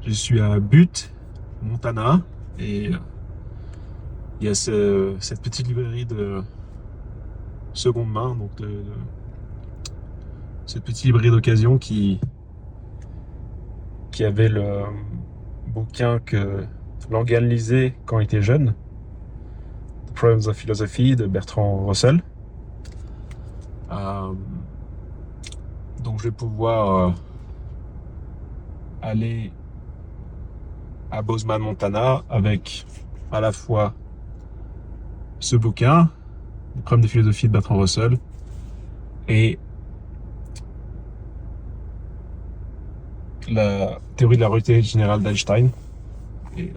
Je suis à Butte, Montana, et il y a cette petite librairie de seconde main, donc cette petite librairie d'occasion qui avait le bouquin que Langan lisait quand il était jeune, The Problems of Philosophy de Bertrand Russell. Euh, donc je vais pouvoir aller à Bozeman, Montana, avec à la fois ce bouquin, Les problèmes de philosophie de Bertrand Russell, et la théorie de la relativité générale d'Einstein. Et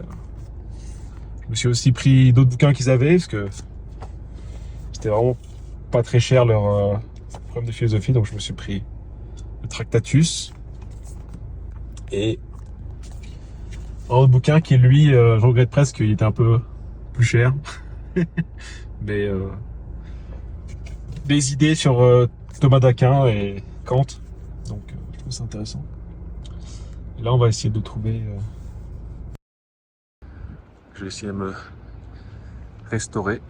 je me suis aussi pris d'autres bouquins qu'ils avaient, parce que c'était vraiment pas très cher leur problème de philosophie, donc je me suis pris le Tractatus et un autre bouquin qui lui, je regrette presque, il était un peu plus cher, mais des idées sur Thomas d'Aquin et Kant, donc je trouve ça intéressant. Et là on va essayer de trouver, je vais essayer de me restaurer.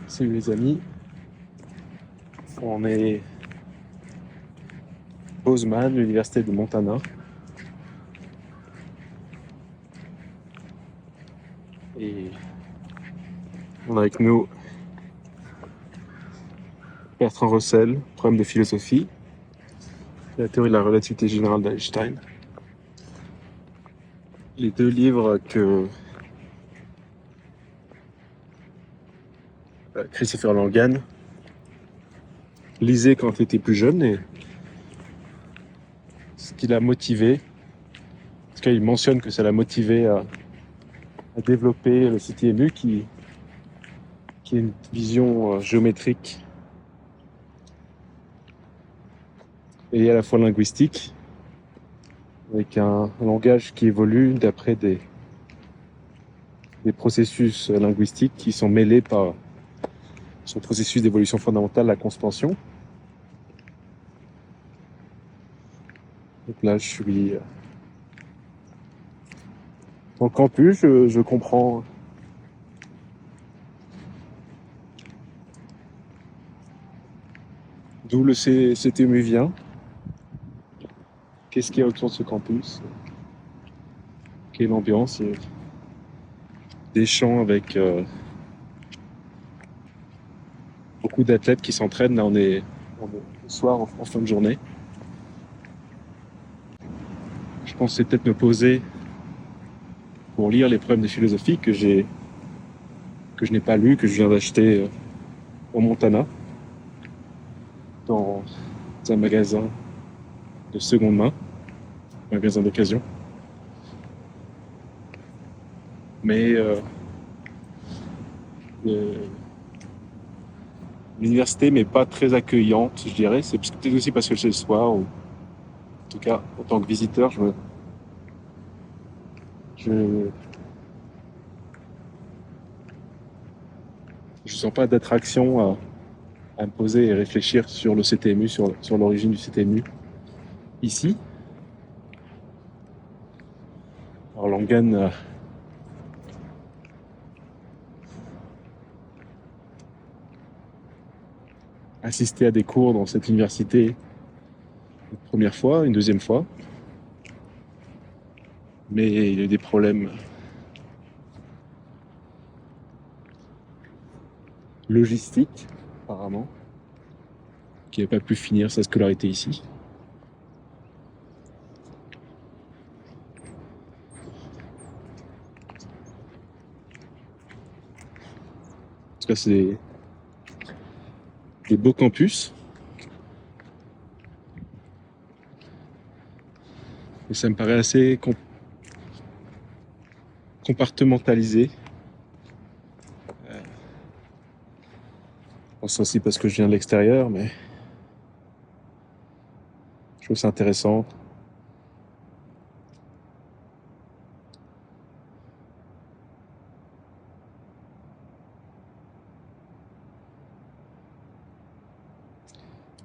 Salut les amis, on est Bozeman, l'université de Montana. Et on a avec nous Bertrand Russell, problème de philosophie, la théorie de la relativité générale d'Einstein. Les deux livres que Christopher Langan lisait quand il était plus jeune, et ce qui l'a motivé, parce qu'il mentionne que ça l'a motivé à développer le CTMU qui est une vision géométrique et à la fois linguistique, avec un langage qui évolue d'après des processus linguistiques qui sont mêlés par son processus d'évolution fondamentale, la conspansion. Donc là, je suis dans le campus, je comprends d'où le CTMU vient, qu'est-ce qu'il y a autour de ce campus, quelle ambiance, il y a des champs avec beaucoup d'athlètes qui s'entraînent. Là, on est le soir, en fin de journée. Je pensais peut-être me poser pour lire les problèmes de philosophie que je n'ai pas lu, que je viens d'acheter au Montana, dans un magasin de seconde main, magasin d'occasion. Mais l'université n'est pas très accueillante, je dirais. C'est peut-être aussi parce que c'est le soir, ou en tout cas, en tant que visiteur, je sens pas d'attraction à me poser et réfléchir sur le CTMU, sur l'origine du CTMU ici. Alors Langan assisté à des cours dans cette université une première fois, une deuxième fois, mais il y a eu des problèmes logistiques, apparemment, qui n'a pas pu finir sa scolarité ici. tout cas, c'est des beaux campus. Et ça me paraît assez compartimentalisé. Je pense aussi parce que je viens de l'extérieur, mais je trouve ça intéressant.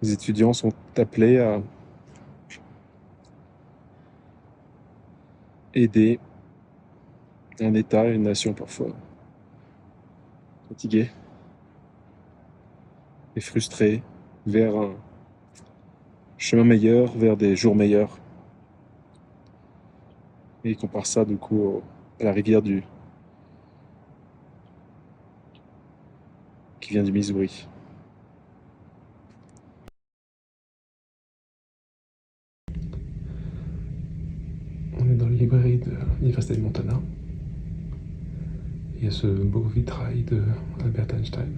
Les étudiants sont appelés à aider un État, une nation parfois fatiguée et frustrée vers un chemin meilleur, vers des jours meilleurs. Et ils comparent ça du coup à la rivière qui vient du Missouri. On est dans la librairie de l'Université de Montana. Il y a ce beau vitrail de Albert Einstein.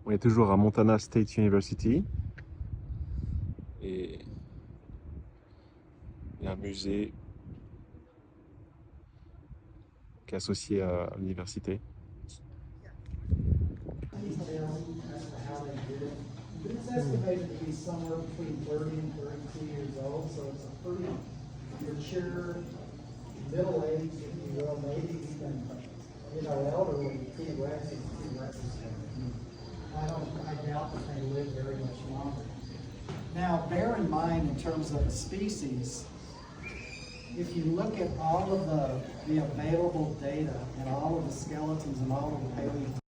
On est toujours à Montana State University. Et il y a un musée qui est associé à l'université. It's estimated to be somewhere between 30 and 32 years old, so it's a pretty mature, middle-aged, if you will, maybe even, elderly T-Rex is T-Rex. I doubt that they live very much longer. Now, bear in mind, in terms of a species, if you look at all of the available data and all of the skeletons and all of the paleontology,